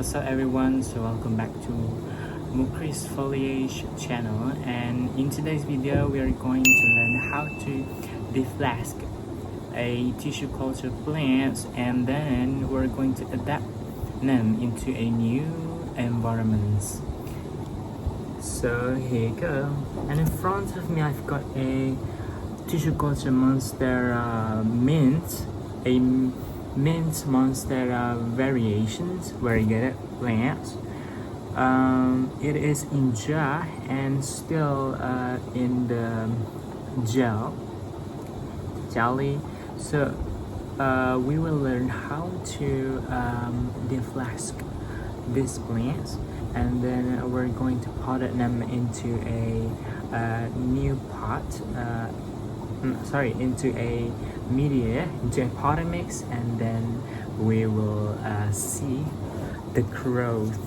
What's up everyone, so welcome back to Mukri's Foliage channel, and in today's video we are going to learn how to deflask a tissue culture plants, and then we're going to adapt them into a new environment. So here you go, and in front of me I've got a tissue culture monstera mint, a mint monstera variations variegated plants. It is in jar and still in the jelly. So we will learn how to deflask these plants, and then we're going to pot them into a new pot. Into a media, into a potting mix, and then we will see the growth.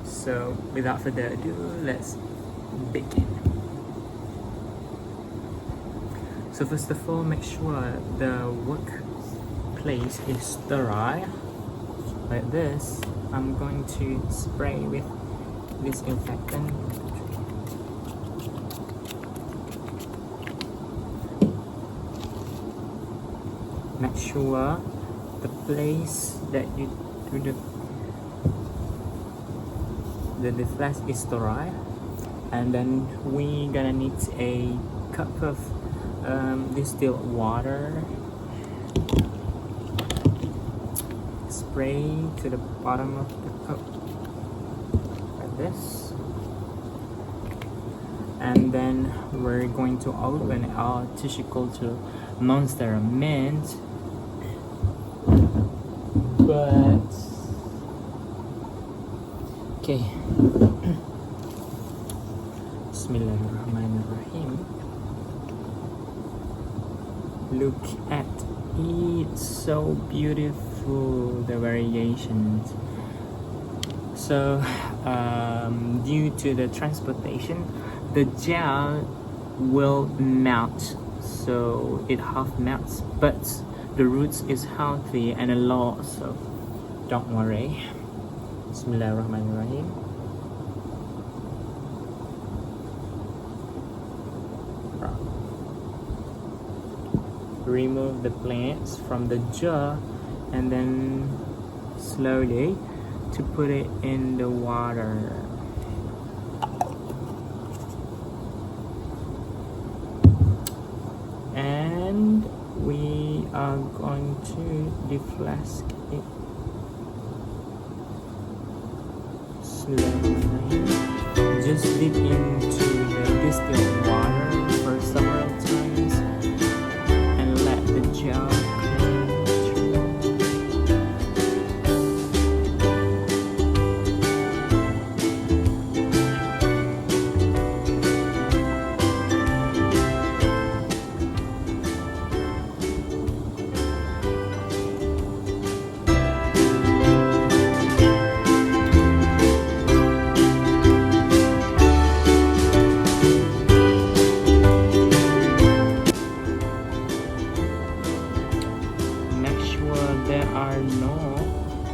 So without further ado, let's begin. So first of all, make sure the workplace is sterile like this. I'm going to spray with disinfectant. Make sure the place that you do the deflask is sterile, and then we gonna need a cup of distilled water. Spray to the bottom of the cup like this, and then we're going to open our tissue culture monstera mint. But okay. Bismillahirrahmanirrahim. Look at it, so beautiful, the variations. So due to the transportation, the gel will melt, so it half melts, but the roots is healthy and a lot, so don't worry. Bismillahirrahmanirrahim. Remove the plants from the jar, and then slowly to put it in the water. And we are going to deflask it slowly. Just dip into the distilled water for several times and let the gel clean through. There are no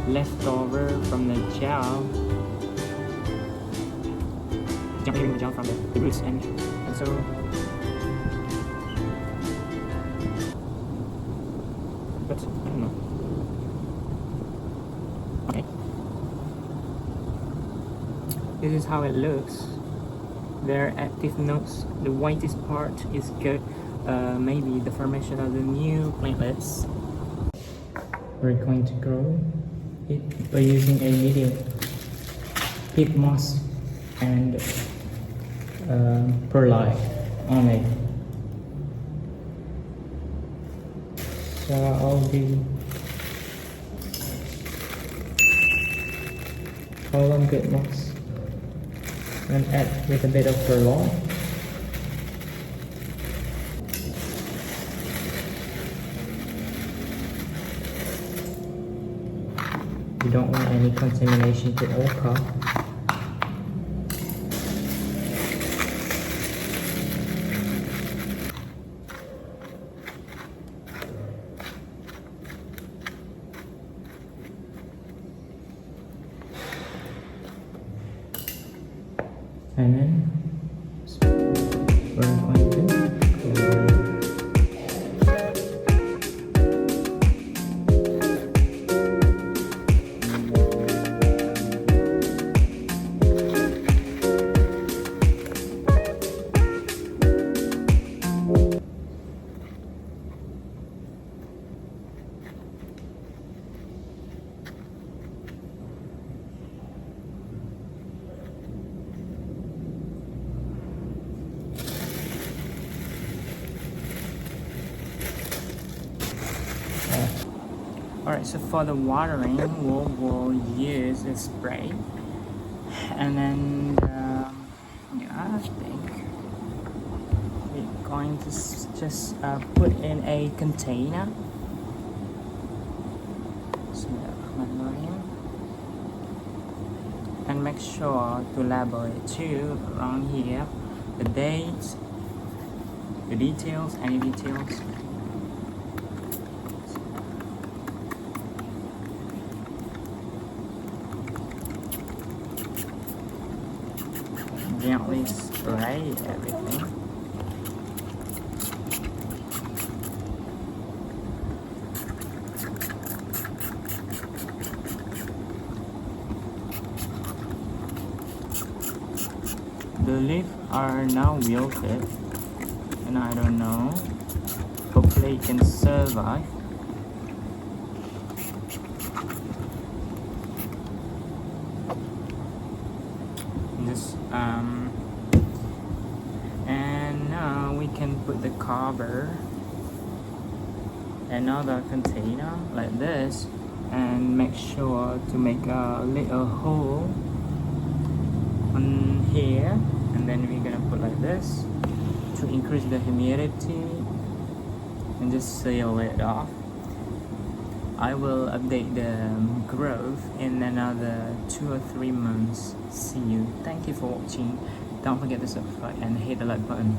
leftover from the gel. Removing the gel from the roots, and so but I don't know. Okay, this is how it looks. There are active notes. The whitest part is good. Maybe the formation of the new plantlets. We're going to grow it by using a medium peat moss and perlite on it. So I'll be column peat moss and add with a bit of perlite. You don't want any contamination to occur. And then we're going to Alright, so for the watering, we'll use a spray, and then yeah, I think we're going to just put in a container. And make sure to label it too around here, the dates, the details, any details. Gently spray everything. The leaves are now wilted, and I don't know, hopefully it can survive. Just and now we can put the cover another container like this, and make sure to make a little hole on here, and then we're gonna put like this to increase the humidity and just seal it off. I will update the growth in another 2 or 3 months. See you. Thank you for watching. Don't forget to subscribe and hit the like button.